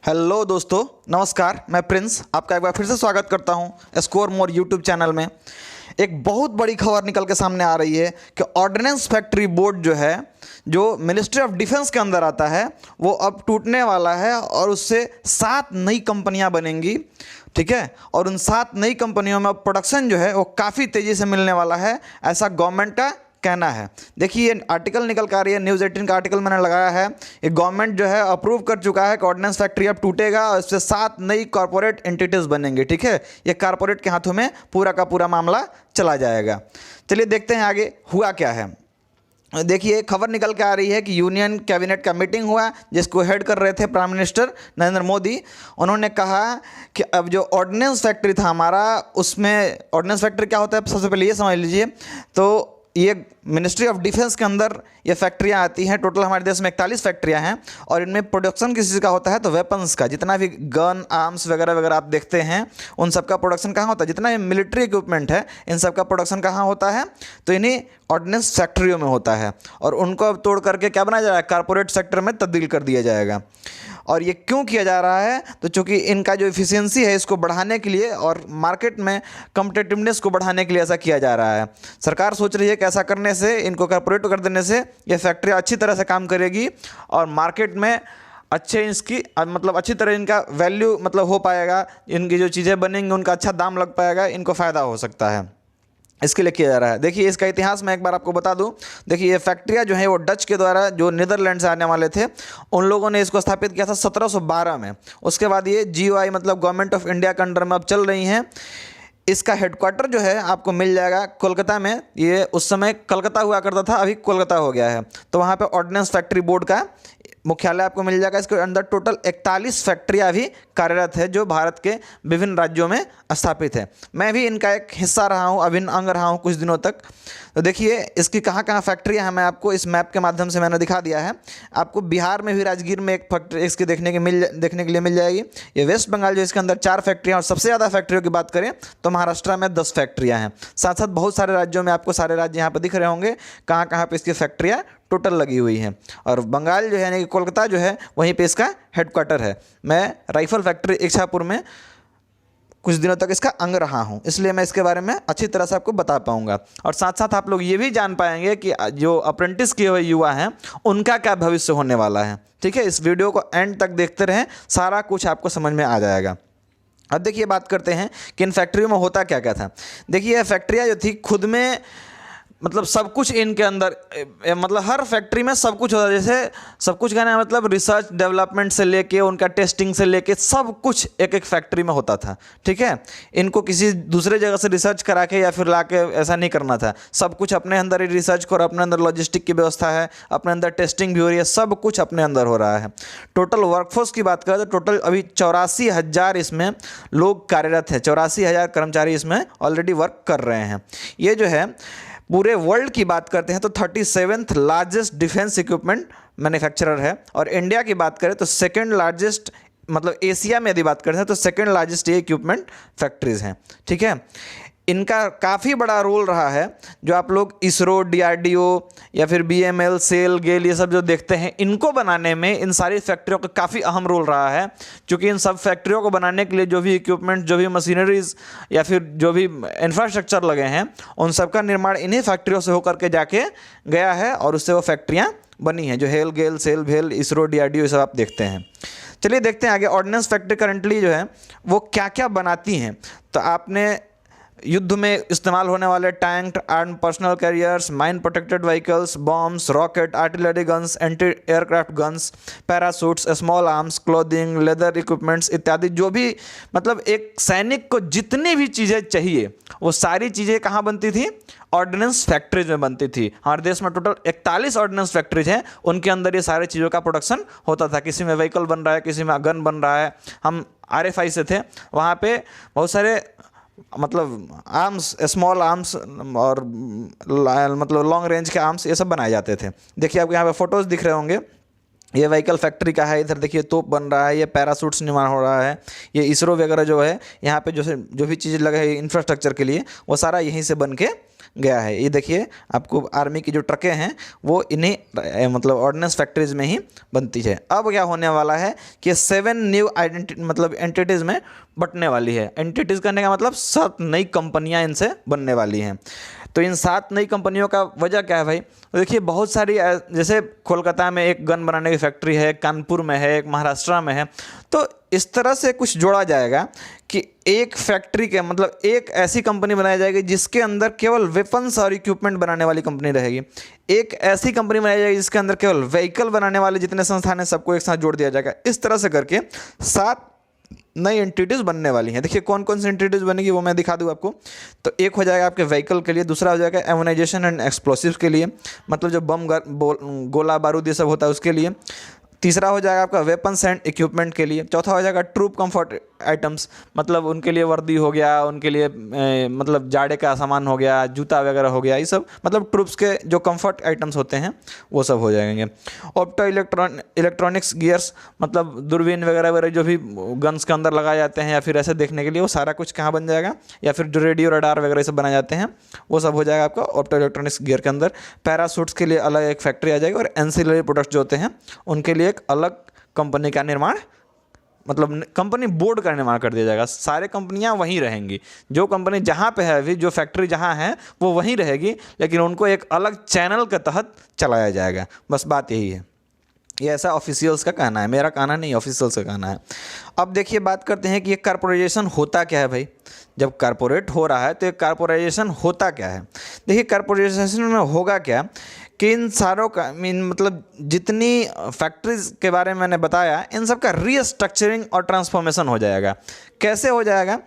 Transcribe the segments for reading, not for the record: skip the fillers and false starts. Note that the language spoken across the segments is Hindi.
हेलो दोस्तों, नमस्कार। मैं प्रिंस आपका एक बार फिर से स्वागत करता हूं स्कोर मोर यूट्यूब चैनल में। एक बहुत बड़ी खबर निकल के सामने आ रही है कि ऑर्डिनेंस फैक्ट्री बोर्ड जो है, जो मिनिस्ट्री ऑफ डिफेंस के अंदर आता है, वो अब टूटने वाला है और उससे 7 नई कंपनियां बनेंगी। ठीक है, और उन 7 नई कंपनियों में प्रोडक्शन जो है वो काफ़ी तेज़ी से मिलने वाला है, ऐसा गवर्नमेंट का कहना है। देखिए, ये आर्टिकल निकल कर आ रही है, न्यूज़ 18 का आर्टिकल मैंने लगाया है। ये गवर्नमेंट जो है अप्रूव कर चुका है कि ऑर्डिनेंस फैक्ट्री अब टूटेगा और इससे 7 नई कॉरपोरेट एंटिटीज बनेंगे। ठीक है, ये कॉरपोरेट के हाथों में पूरा का पूरा मामला चला जाएगा। चलिए देखते हैं आगे हुआ क्या है। देखिए, खबर निकल के आ रही है कि यूनियन कैबिनेट का मीटिंग हुआ, जिसको हेड कर रहे थे प्राइम मिनिस्टर नरेंद्र मोदी। उन्होंने कहा कि अब जो ऑर्डिनेंस फैक्ट्री था हमारा, उसमें ऑर्डिनेंस फैक्ट्री क्या होता है सबसे पहले ये समझ लीजिए। तो ये मिनिस्ट्री ऑफ डिफेंस के अंदर ये फैक्ट्रियाँ आती हैं। टोटल हमारे देश में 41 फैक्ट्रियाँ हैं और इनमें प्रोडक्शन किस चीज़ का होता है, तो वेपन्स का। जितना भी गन आर्म्स वगैरह वगैरह आप देखते हैं, उन सब का प्रोडक्शन कहाँ होता है। जितना भी मिलिट्री इक्विपमेंट है, इन सब का प्रोडक्शन कहाँ होता है, तो इन्हीं ऑर्डिनेंस फैक्ट्रियों में होता है। और उनको अब तोड़ करके क्या बनाया जाएगा, कॉरपोरेट सेक्टर में तब्दील कर दिया जाएगा। और ये क्यों किया जा रहा है, तो चूँकि इनका जो एफिशिएंसी है इसको बढ़ाने के लिए और मार्केट में कम्पिटिटिवनेस को बढ़ाने के लिए ऐसा किया जा रहा है। सरकार सोच रही है कि ऐसा करने से, इनको कॉर्पोरेट कर देने से ये फैक्ट्री अच्छी तरह से काम करेगी और मार्केट में अच्छे इसकी मतलब अच्छी तरह इनका वैल्यू मतलब हो पाएगा। इनकी जो चीज़ें बनेंगी उनका अच्छा दाम लग पाएगा, इनको फ़ायदा हो सकता है, इसके लिए किया जा रहा है। देखिए, इसका इतिहास मैं एक बार आपको बता दूं। देखिए, ये फैक्ट्रियाँ जो है वो डच के द्वारा, जो नीदरलैंड से आने वाले थे, उन लोगों ने इसको स्थापित किया था 1712 में। उसके बाद ये GOI मतलब गवर्नमेंट ऑफ इंडिया के अंडर में अब चल रही हैं। इसका हेडक्वार्टर जो है आपको मिल जाएगा कोलकाता में। ये उस समय कलकत्ता हुआ करता था, अभी कोलकाता हो गया है। तो वहाँ पे ऑर्डिनेंस फैक्ट्री बोर्ड का मुख्यालय आपको मिल जाएगा। इसके अंदर टोटल 41 फैक्ट्रियाँ भी कार्यरत है, जो भारत के विभिन्न राज्यों में स्थापित है। मैं भी इनका एक हिस्सा रहा हूँ, अभिन्न अंग रहा हूँ कुछ दिनों तक। तो देखिए, इसकी कहाँ कहाँ फैक्ट्रियाँ हैं, मैं आपको इस मैप के माध्यम से मैंने दिखा दिया है। आपको बिहार में भी राजगीर में एक फैक्ट्री इसकी देखने के लिए मिल जाएगी। ये वेस्ट बंगाल जो इसके अंदर 4 फैक्ट्रियाँ, और सबसे ज़्यादा फैक्ट्रियों की बात करें तो महाराष्ट्र में 10 फैक्ट्रियाँ हैं। साथ साथ बहुत सारे राज्यों में आपको सारे राज्य यहाँ पर दिख रहे होंगे कहाँ कहाँ पर इसकी फैक्ट्रियाँ टोटल लगी हुई हैं। और बंगाल जो है यानी कि कोलकाता जो है, वहीं पे इसका हेडक्वार्टर है। मैं राइफल फैक्ट्री इच्छापुर में कुछ दिनों तक इसका अंग रहा हूं, इसलिए मैं इसके बारे में अच्छी तरह से आपको बता पाऊंगा। और साथ साथ आप लोग ये भी जान पाएंगे कि जो अप्रेंटिस किए हुए युवा हैं उनका क्या भविष्य होने वाला है। ठीक है, इस वीडियो को एंड तक देखते रहें, सारा कुछ आपको समझ में आ जाएगा। अब देखिए, बात करते हैं कि इन फैक्ट्रियों में होता क्या क्या था। देखिए, ये फैक्ट्रियाँ जो थी खुद में मतलब सब कुछ इनके अंदर मतलब हर फैक्ट्री में सब कुछ होता है। जैसे सब कुछ कहना है मतलब रिसर्च डेवलपमेंट से लेके उनका टेस्टिंग से लेके सब कुछ एक एक फैक्ट्री में होता था। ठीक है, इनको किसी दूसरे जगह से रिसर्च करा के या फिर ला के ऐसा नहीं करना था। सब कुछ अपने अंदर ही रिसर्च करो, अपने अंदर लॉजिस्टिक की व्यवस्था है, अपने अंदर टेस्टिंग भी हो रही है, सब कुछ अपने अंदर हो रहा है। टोटल वर्कफोर्स की बात करें तो टोटल अभी 84,000 इसमें लोग कार्यरत हैं। 84,000 कर्मचारी इसमें ऑलरेडी वर्क कर रहे हैं। ये जो है पूरे वर्ल्ड की बात करते हैं तो 37th largest defence equipment manufacturer है। और इंडिया की बात करें तो सेकंड लार्जेस्ट, मतलब एशिया में यदि बात करते हैं तो सेकंड लार्जेस्ट ये इक्विपमेंट फैक्ट्रीज हैं। ठीक है, इनका काफ़ी बड़ा रोल रहा है। जो आप लोग इसरो, DRDO या फिर BML, सेल, गेल ये सब जो देखते हैं, इनको बनाने में इन सारी फैक्ट्रियों का काफ़ी अहम रोल रहा है। क्योंकि इन सब फैक्ट्रियों को बनाने के लिए जो भी इक्विपमेंट, जो भी मशीनरीज या फिर जो भी इंफ्रास्ट्रक्चर लगे हैं, उन सब का निर्माण इन्हीं फैक्ट्रियों से होकर के जाके गया है और उससे वो फैक्ट्रियाँ बनी हैं, जो हेल, गेल, सेल, भेल, इसरो, DRDO ये सब आप देखते हैं। चलिए देखते हैं आगे, ऑर्डिनेंस फैक्ट्री करंटली जो है वो क्या क्या बनाती हैं। तो आपने युद्ध में इस्तेमाल होने वाले tank, arm personnel carriers, mine protected vehicles, bombs, rocket, artillery guns, anti aircraft guns, parachutes, small arms, clothing, leather equipments इत्यादि, जो भी मतलब एक सैनिक को जितनी भी चीज़ें चाहिए वो सारी चीज़ें कहाँ बनती थी, ऑर्डिनेंस फैक्ट्रीज में बनती थी। हमारे देश में टोटल 41 ऑर्डिनेंस फैक्ट्रीज हैं, उनके अंदर ये सारी चीज़ों का प्रोडक्शन होता था। किसी में व्हीकल बन रहा है, किसी में गन बन रहा है। हम RFI से थे, वहाँ पे बहुत सारे मतलब आर्म्स, स्मॉल आर्म्स और मतलब लॉन्ग रेंज के आर्म्स ये सब बनाए जाते थे। देखिए, आपको यहाँ पे फोटोज़ दिख रहे होंगे। ये व्हीकल फैक्ट्री का है। इधर देखिए तोप बन रहा है, ये पैरासूट्स निर्माण हो रहा है, ये इसरो वगैरह जो है यहाँ पे जो भी चीज़ें लगे हैं इंफ्रास्ट्रक्चर के लिए, वो सारा यहीं से बन के गया है। ये देखिए आपको आर्मी की जो ट्रकें हैं वो इन्हीं मतलब ऑर्डिनेंस फैक्ट्रीज में ही बनती है। अब क्या होने वाला है कि 7 न्यू आइडेंटिटी मतलब एंटिटीज़ में बंटने वाली है। एंटिटीज़ करने का मतलब 7 नई कंपनियां इनसे बनने वाली हैं। तो इन 7 नई कंपनियों का वजह क्या है भाई? तो देखिए बहुत सारी जैसे कोलकाता में एक गन बनाने की फैक्ट्री है, कानपुर में है, एक महाराष्ट्र में है। तो इस तरह से कुछ जोड़ा जाएगा कि एक फैक्ट्री के मतलब एक ऐसी कंपनी बनाई जाएगी जिसके अंदर केवल वेपन्स और इक्विपमेंट बनाने वाली कंपनी रहेगी। एक ऐसी कंपनी बनाई जाएगी जिसके अंदर केवल व्हीकल बनाने वाले जितने संस्थान हैं सबको एक साथ जोड़ दिया जाएगा। इस तरह से करके 7 नई एंटिटीज़ बनने वाली हैं। देखिए कौन कौन सी एंटिटीज़ बनेगी वो मैं दिखा दूँ आपको। तो एक हो जाएगा आपके व्हीकल के लिए, दूसरा हो जाएगा एमोनाइजेशन एंड एक्सप्लोसिव्स के लिए, मतलब जो बम गोला बारूद ये सब होता है उसके लिए। तीसरा हो जाएगा आपका वेपन्स एंड इक्विपमेंट के लिए। चौथा हो जाएगा ट्रूप कंफर्ट आइटम्स, मतलब उनके लिए वर्दी हो गया, उनके लिए मतलब जाड़े का सामान हो गया, जूता वगैरह हो गया, ये सब मतलब ट्रूप्स के जो कंफर्ट आइटम्स होते हैं वो सब हो जाएंगे। ऑप्टो इलेक्ट्रॉनिक्स गियर्स, मतलब दूरबीन वगैरह वगैरह जो भी गन्स के अंदर लगाए जाते हैं या फिर ऐसे देखने के लिए, वो सारा कुछ कहाँ बन जाएगा, या फिर जो रेडियो रडार वगैरह सब बनाए जाते हैं वो सब हो जाएगा आपका ऑप्टो इलेक्ट्रॉनिक्स गियर के अंदर। पैरासूट्स के लिए अलग एक फैक्ट्री आ जाएगी और एंसिलरी प्रोडक्ट्स जो होते हैं उनके लिए एक अलग कंपनी का निर्माण, मतलब कंपनी बोर्ड का निर्माण कर दिया जाएगा। सारे कंपनियां वहीं रहेंगी, जो कंपनी जहां पे है अभी, जो फैक्ट्री जहां है वो वहीं रहेगी, लेकिन उनको एक अलग चैनल के तहत चलाया जाएगा। बस बात यही है। ये ऐसा ऑफिशियल्स का कहना है, मेरा कहना नहीं, ऑफिशियल्स का कहना है। अब देखिए बात करते हैं कि ये कॉर्पोरेशन होता क्या है भाई। जब कॉर्पोरेट हो रहा है तो ये कॉर्पोरेशन होता क्या है। देखिए कॉर्पोरेशन में होगा क्या कि इन सारों का मतलब जितनी फैक्ट्रीज के बारे में मैंने बताया इन सब का रीस्ट्रक्चरिंग और ट्रांसफॉर्मेशन हो जाएगा। कैसे हो जाएगा?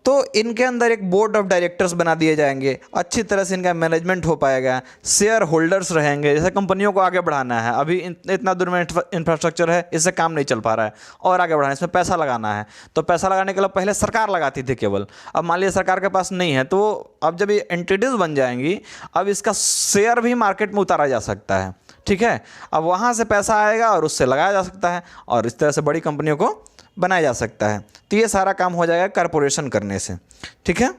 तो इनके अंदर एक बोर्ड ऑफ डायरेक्टर्स बना दिए जाएंगे, अच्छी तरह से इनका मैनेजमेंट हो पाएगा, शेयर होल्डर्स रहेंगे। जैसे कंपनियों को आगे बढ़ाना है, अभी इतना दूर में इंफ्रास्ट्रक्चर है, इससे काम नहीं चल पा रहा है और आगे बढ़ाना है, इसमें पैसा लगाना है। तो पैसा लगाने के लिए पहले सरकार लगाती थी केवल, अब मान लीजिए सरकार के पास नहीं है, तो अब जब ये एंटिटीज़ बन जाएंगी अब इसका शेयर भी मार्केट में उतारा जा सकता है। ठीक है, अब वहाँ से पैसा आएगा और उससे लगाया जा सकता है और इस तरह से बड़ी कंपनियों को बनाया जा सकता है। तो ये सारा काम हो जाएगा कॉर्पोरेशन करने से। ठीक है,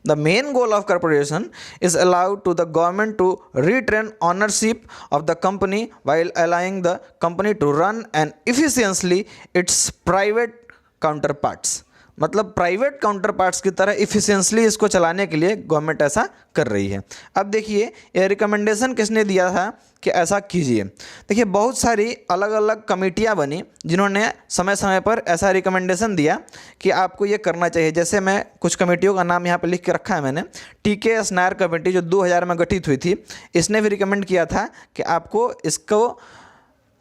the main goal of corporation is allowed to the government to retain ownership of the company while allowing the company to run and efficiently its private counterparts। मतलब प्राइवेट काउंटर पार्ट्स की तरह इफिशियंटली इसको चलाने के लिए गवर्नमेंट ऐसा कर रही है। अब देखिए ये रिकमेंडेशन किसने दिया था कि ऐसा कीजिए। देखिए बहुत सारी अलग अलग कमेटियां बनी जिन्होंने समय समय पर ऐसा रिकमेंडेशन दिया कि आपको ये करना चाहिए। जैसे मैं कुछ कमेटियों का नाम यहाँ पे लिख के रखा है मैंने। TKS नायर कमेटी जो 2000 में गठित हुई थी, इसने भी रिकमेंड किया था कि आपको इसको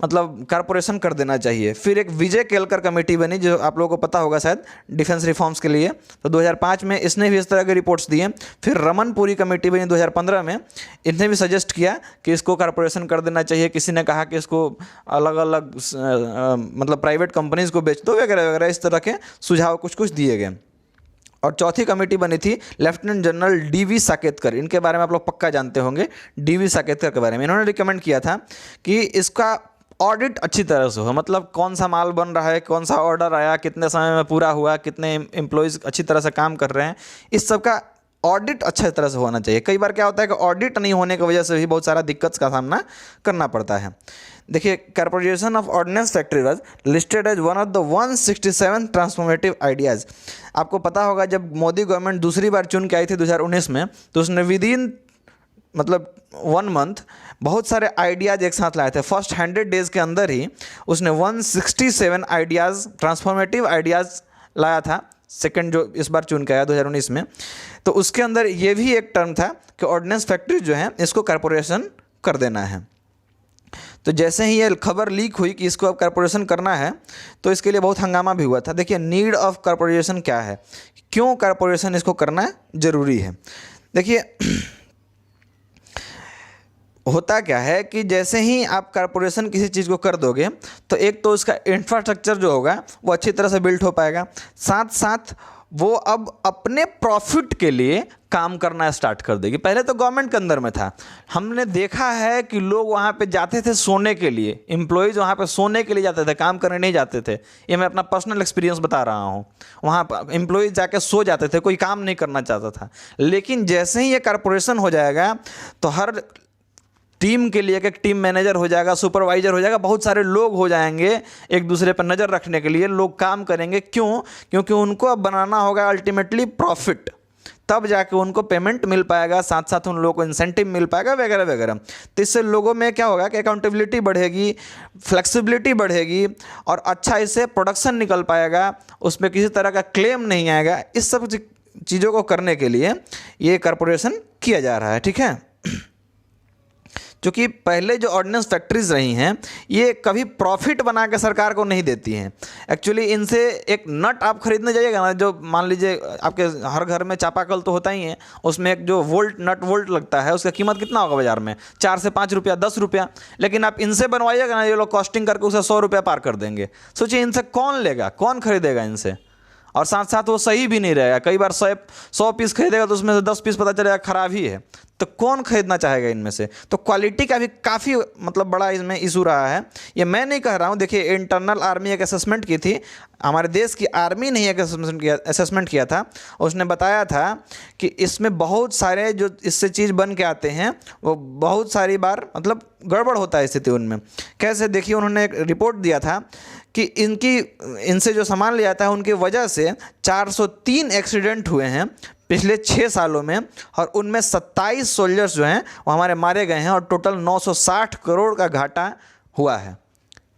मतलब कॉर्पोरेशन कर देना चाहिए। फिर एक विजय केलकर कमेटी बनी जो आप लोगों को पता होगा शायद, डिफेंस रिफॉर्म्स के लिए, तो 2005 में इसने भी इस तरह के रिपोर्ट्स दिए। फिर रमनपुरी कमेटी बनी 2015 में, इन्हें भी सजेस्ट किया कि इसको कॉर्पोरेशन कर देना चाहिए। किसी ने कहा कि इसको अलग अलग मतलब प्राइवेट कंपनीज़ को बेच दो वगैरह वगैरह, इस तरह के सुझाव कुछ कुछ दिए गए। और चौथी कमेटी बनी थी लेफ्टिनेंट जनरल DV साकेतकर, इनके बारे में आप लोग पक्का जानते होंगे। DV साकेतकर के बारे में इन्होंने रिकमेंड किया था कि इसका ऑडिट अच्छी तरह से हो, मतलब कौन सा माल बन रहा है, कौन सा ऑर्डर आया, कितने समय में पूरा हुआ, कितने एम्प्लॉयज़ अच्छी तरह से काम कर रहे हैं, इस सब का ऑडिट अच्छी तरह से होना चाहिए। कई बार क्या होता है कि ऑडिट नहीं होने की वजह से भी बहुत सारा दिक्कत का सामना करना पड़ता है। देखिए corporation of ordnance factory was listed as one of the 167 transformative ideas. आपको पता होगा जब मोदी गवर्नमेंट दूसरी बार चुन के आई थी 2019 में, तो उसने विदिन मतलब 1 मंथ बहुत सारे आइडियाज़ एक साथ लाए थे। फर्स्ट 100 डेज़ के अंदर ही उसने 167 आइडियाज़, ट्रांसफॉर्मेटिव आइडियाज़ लाया था। सेकंड जो इस बार चुन के आया 2019 में, तो उसके अंदर ये भी एक टर्म था कि ऑर्डिनेंस फैक्ट्री जो है इसको कॉर्पोरेशन कर देना है। तो जैसे ही ये खबर लीक हुई कि इसको अब कॉर्पोरेशन करना है, तो इसके लिए बहुत हंगामा भी हुआ था। देखिए नीड ऑफ कॉर्पोरेशन क्या है, क्यों कॉर्पोरेशन इसको करना ज़रूरी है। देखिए होता क्या है कि जैसे ही आप कॉर्पोरेशन किसी चीज़ को कर दोगे तो एक तो उसका इंफ्रास्ट्रक्चर जो होगा वो अच्छी तरह से बिल्ट हो पाएगा, साथ साथ वो अब अपने प्रॉफिट के लिए काम करना स्टार्ट कर देगी। पहले तो गवर्नमेंट के अंदर में था। हमने देखा है कि लोग वहाँ पे जाते थे सोने के लिए, एम्प्लॉयज़ वहाँ पे सोने के लिए जाते थे, काम करने नहीं जाते थे। ये मैं अपना पर्सनल एक्सपीरियंस बता रहा हूँ। वहाँ पर एम्प्लॉयज़ जाके सो जाते थे, कोई काम नहीं करना चाहता था। लेकिन जैसे ही ये कॉरपोरेशन हो जाएगा तो हर टीम के लिए एक टीम मैनेजर हो जाएगा, सुपरवाइजर हो जाएगा, बहुत सारे लोग हो जाएंगे एक दूसरे पर नज़र रखने के लिए। लोग काम करेंगे, क्यों? क्योंकि उनको अब बनाना होगा अल्टीमेटली प्रॉफिट, तब जाके उनको पेमेंट मिल पाएगा, साथ साथ उन लोगों को इंसेंटिव मिल पाएगा वगैरह वगैरह। तो इससे लोगों में क्या होगा कि अकाउंटेबिलिटी बढ़ेगी, फ्लेक्सिबिलिटी बढ़ेगी और अच्छा इससे प्रोडक्शन निकल पाएगा, उसमें किसी तरह का क्लेम नहीं आएगा। इस सब चीज़ों को करने के लिए ये कॉरपोरेशन किया जा रहा है, ठीक है। क्योंकि पहले जो ऑर्डिनेंस फैक्ट्रीज रही हैं ये कभी प्रॉफिट बना के सरकार को नहीं देती हैं। एक्चुअली इनसे एक नट आप खरीदने जाइएगा ना, जो मान लीजिए आपके हर घर में चापाकल तो होता ही है, उसमें एक जो नट वोल्ट लगता है, उसका कीमत कितना होगा बाजार में? 4 से 5 रुपया, 10 रुपया। लेकिन आप इनसे बनवाइएगा ना, ये लोग कॉस्टिंग करके उसे 100 रुपया पार कर देंगे। सोचिए इनसे कौन लेगा, कौन खरीदेगा इनसे? और साथ साथ वो सही भी नहीं रहेगा। कई बार 100 पीस खरीदेगा तो उसमें से 10 पीस पता चलेगा खराब ही है। तो कौन खरीदना चाहेगा इनमें से? तो क्वालिटी का भी काफ़ी मतलब बड़ा इसमें इशू रहा है। ये मैं नहीं कह रहा हूँ, देखिए इंटरनल आर्मी एक असेसमेंट की थी, हमारे देश की आर्मी ने एक असेसमेंट किया था। उसने बताया था कि इसमें बहुत सारे जो इससे चीज़ बन के आते हैं वो बहुत सारी बार मतलब गड़बड़ होता है स्थिति उनमें। कैसे? देखिए उन्होंने एक रिपोर्ट दिया था कि इनसे जो सामान लिया था उनकी वजह से 403 एक्सीडेंट हुए हैं पिछले 6 सालों में, और उनमें 27 सोल्जर्स जो हैं वो हमारे मारे गए हैं, और टोटल 960 करोड़ का घाटा हुआ है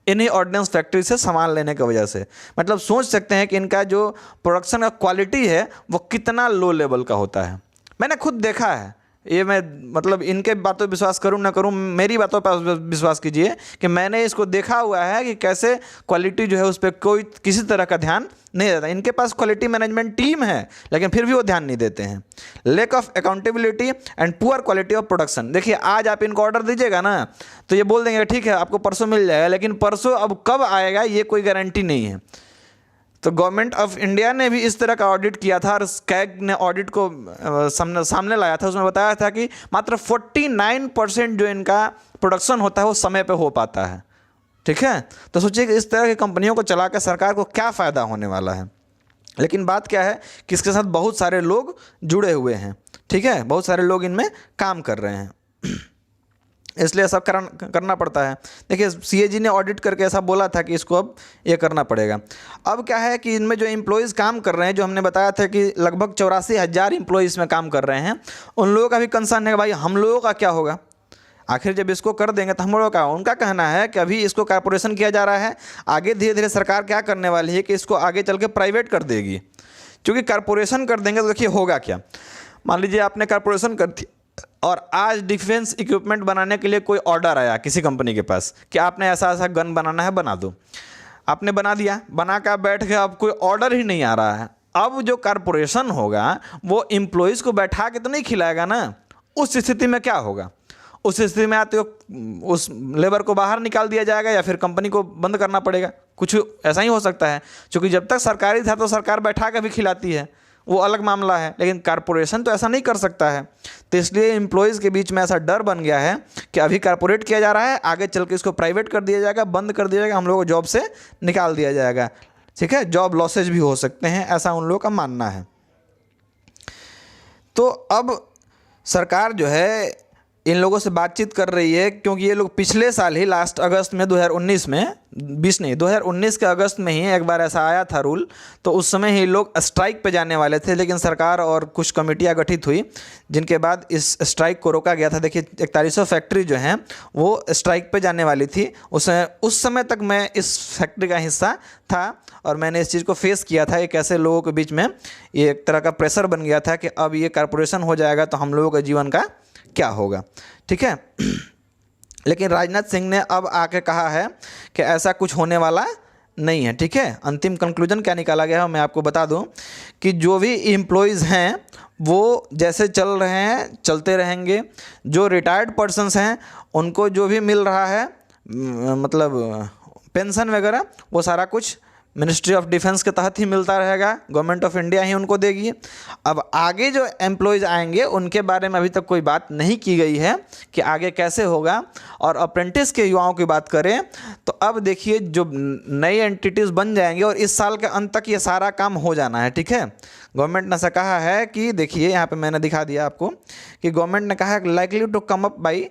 इन्हीं ऑर्डिनेंस फैक्ट्री से सामान लेने की वजह से। मतलब सोच सकते हैं कि इनका जो प्रोडक्शन का क्वालिटी है वो कितना लो लेवल का होता है। मैंने खुद देखा है ये, मैं मतलब इनके बातों पर विश्वास करूं ना करूं, मेरी बातों पर विश्वास कीजिए कि मैंने इसको देखा हुआ है कि कैसे क्वालिटी जो है उस पर कोई किसी तरह का ध्यान नहीं देता। इनके पास क्वालिटी मैनेजमेंट टीम है लेकिन फिर भी वो ध्यान नहीं देते हैं। Lack of accountability and poor quality of production. देखिए आज आप इनको ऑर्डर दीजिएगा ना तो ये बोल देंगे ठीक है आपको परसों मिल जाएगा, लेकिन परसों अब कब आएगा ये कोई गारंटी नहीं है। तो गवर्नमेंट ऑफ इंडिया ने भी इस तरह का ऑडिट किया था और कैग ने ऑडिट को सामने लाया था। उसमें बताया था कि मात्र 49% जो इनका प्रोडक्शन होता है वो समय पे हो पाता है, ठीक है। तो सोचिए कि इस तरह की कंपनियों को चला कर सरकार को क्या फ़ायदा होने वाला है। लेकिन बात क्या है कि इसके साथ बहुत सारे लोग जुड़े हुए हैं, ठीक है, बहुत सारे लोग इनमें काम कर रहे हैं, इसलिए सब करना पड़ता है। देखिए सीएजी ने ऑडिट करके ऐसा बोला था कि इसको अब ये करना पड़ेगा। अब क्या है कि इनमें जो एम्प्लॉयज़ काम कर रहे हैं, जो हमने बताया था कि लगभग 84,000 एम्प्लॉयज़ में काम कर रहे हैं, उन लोगों का भी कंसर्न है कि भाई हम लोगों का क्या होगा, आखिर जब इसको कर देंगे तो हम लोगों का। उनका कहना है कि अभी इसको कॉर्पोरेशन किया जा रहा है, आगे धीरे धीरे सरकार क्या करने वाली है कि इसको आगे चल के प्राइवेट कर देगी। क्योंकि कॉर्पोरेशन कर देंगे तो देखिए होगा क्या, मान लीजिए आपने कॉर्पोरेशन कर दी और आज डिफेंस इक्विपमेंट बनाने के लिए कोई ऑर्डर आया किसी कंपनी के पास कि आपने ऐसा ऐसा गन बनाना है, बना दो। आपने बना दिया, बना कर बैठ गए, अब कोई ऑर्डर ही नहीं आ रहा है। अब जो कॉर्पोरेशन होगा वो एम्प्लॉयज़ को बैठा के तो नहीं खिलाएगा ना। उस स्थिति में क्या होगा? उस स्थिति में आते हो उस लेबर को बाहर निकाल दिया जाएगा या फिर कंपनी को बंद करना पड़ेगा, कुछ ऐसा ही हो सकता है। क्योंकि जब तक सरकारी था तो सरकार बैठा कर भी खिलाती है, वो अलग मामला है, लेकिन कॉर्पोरेशन तो ऐसा नहीं कर सकता है। तो इसलिए एम्प्लॉयज़ के बीच में ऐसा डर बन गया है कि अभी कॉर्पोरेट किया जा रहा है, आगे चल के इसको प्राइवेट कर दिया जाएगा, बंद कर दिया जाएगा, हम लोगों को जॉब से निकाल दिया जाएगा, ठीक है, जॉब लॉसेज भी हो सकते हैं, ऐसा उन लोगों का मानना है। तो अब सरकार जो है इन लोगों से बातचीत कर रही है, क्योंकि ये लोग पिछले साल ही लास्ट अगस्त में 2019 के अगस्त में ही एक बार ऐसा आया था रूल। तो उस समय ही लोग स्ट्राइक पे जाने वाले थे, लेकिन सरकार और कुछ कमेटियां गठित हुई जिनके बाद इस स्ट्राइक को रोका गया था। देखिए 4100 फैक्ट्री जो हैं वो स्ट्राइक पे जाने वाली थी। उस समय तक मैं इस फैक्ट्री का हिस्सा था और मैंने इस चीज़ को फेस किया था। एक ऐसे लोगों के बीच में ये एक तरह का प्रेशर बन गया था कि अब ये कॉर्पोरेशन हो जाएगा तो हम लोगों के जीवन का क्या होगा, ठीक है। लेकिन राजनाथ सिंह ने अब आके कहा है कि ऐसा कुछ होने वाला नहीं है, ठीक है। अंतिम कंक्लूजन क्या निकाला गया है मैं आपको बता दूं कि जो भी एम्प्लॉयज़ हैं वो जैसे चल रहे हैं चलते रहेंगे। जो रिटायर्ड पर्सन्स हैं उनको जो भी मिल रहा है मतलब पेंशन वगैरह वो सारा कुछ मिनिस्ट्री ऑफ डिफेंस के तहत ही मिलता रहेगा, गवर्नमेंट ऑफ इंडिया ही उनको देगी। अब आगे जो एम्प्लॉयज़ आएंगे उनके बारे में अभी तक कोई बात नहीं की गई है कि आगे कैसे होगा। और अप्रेंटिस के युवाओं की बात करें तो अब देखिए जो नई एंटिटीज़ बन जाएंगे और इस साल के अंत तक ये सारा काम हो जाना है, ठीक है। गवर्नमेंट ने ऐसा कहा है कि देखिए यहाँ पे मैंने दिखा दिया आपको कि गवर्नमेंट ने कहा है likely to come up by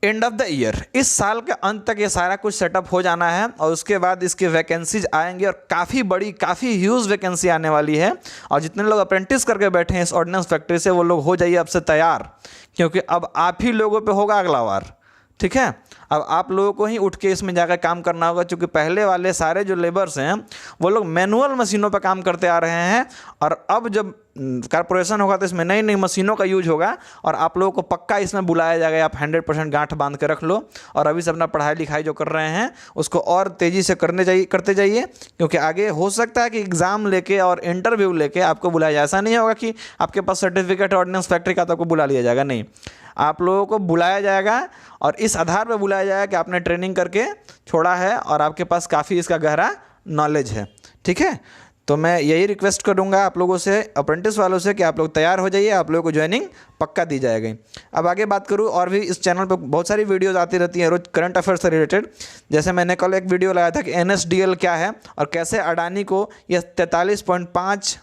end of the year, इस साल के अंत तक ये सारा कुछ सेटअप हो जाना है और उसके बाद इसकी वैकेंसीज आएंगी और काफ़ी बड़ी, काफ़ी ह्यूज वैकेंसी आने वाली है। और जितने लोग अप्रेंटिस करके बैठे हैं इस ऑर्डिनेंस फैक्ट्री से, वो लोग हो जाइए अब से तैयार, क्योंकि अब आप ही लोगों पे होगा अगला वार, ठीक है। अब आप लोगों को ही उठ के इसमें जाकर काम करना होगा, क्योंकि पहले वाले सारे जो लेबर्स हैं वो लोग मैनुअल मशीनों पर काम करते आ रहे हैं और अब जब कारपोरेशन होगा तो इसमें नई नई मशीनों का यूज होगा और आप लोगों को पक्का इसमें बुलाया जाएगा। आप 100% गांठ बांध के रख लो और अभी से अपना पढ़ाई लिखाई जो कर रहे हैं उसको और तेज़ी से करते जाइए, क्योंकि आगे हो सकता है कि एग्ज़ाम लेके और इंटरव्यू लेके आपको बुलाया जाए। ऐसा नहीं होगा कि आपके पास सर्टिफिकेट ऑर्डिनेंस फैक्ट्री का तो आपको बुला लिया जाएगा, नहीं, आप लोगों को बुलाया जाएगा और इस आधार पर बुलाया जाएगा कि आपने ट्रेनिंग करके छोड़ा है और आपके पास काफ़ी इसका गहरा नॉलेज है, ठीक है। तो मैं यही रिक्वेस्ट करूंगा आप लोगों से, अप्रेंटिस वालों से, कि आप लोग तैयार हो जाइए, आप लोगों को ज्वाइनिंग पक्का दी जाएगी। अब आगे बात करूं, और भी इस चैनल पे बहुत सारी वीडियोस आती रहती हैं रोज करंट अफेयर्स से रिलेटेड। जैसे मैंने कल एक वीडियो लाया था कि NSDL क्या है और कैसे अडानी को यह 43.5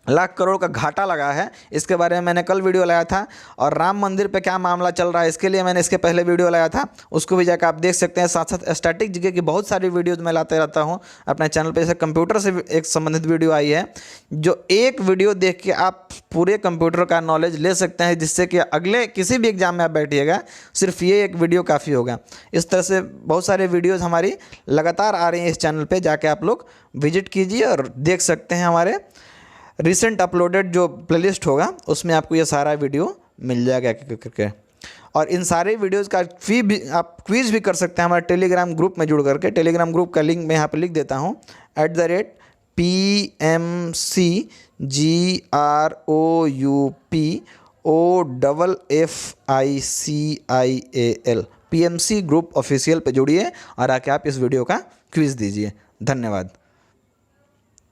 लाख करोड़ का घाटा लगा है, इसके बारे में मैंने कल वीडियो लाया था। और राम मंदिर पे क्या मामला चल रहा है इसके लिए मैंने इसके पहले वीडियो लाया था, उसको भी जाकर आप देख सकते हैं। साथ साथ स्टैटिक जीके की बहुत सारी वीडियोज मैं लाते रहता हूँ अपने चैनल पे। जैसे कंप्यूटर से एक संबंधित वीडियो आई है, जो एक वीडियो देख के आप पूरे कंप्यूटर का नॉलेज ले सकते हैं, जिससे कि अगले किसी भी एग्जाम में आप बैठिएगा सिर्फ ये एक वीडियो काफ़ी होगा। इस तरह से बहुत सारे वीडियोज़ हमारी लगातार आ रही हैं इस चैनल पर, जाके आप लोग विजिट कीजिए और देख सकते हैं। हमारे रिसेंट अपलोडेड जो प्लेलिस्ट होगा उसमें आपको ये सारा वीडियो मिल जाएगा करके। और इन सारे वीडियोज़ का आप क्विज़ भी कर सकते हैं हमारे टेलीग्राम ग्रुप में जुड़ करके। टेलीग्राम ग्रुप का लिंक मैं यहाँ पे लिख देता हूँ, @PMCGROUPOFFICIAL PMC ग्रुप ऑफिशियल पे जुड़िए और आके आप इस वीडियो का क्विज़ दीजिए। धन्यवाद।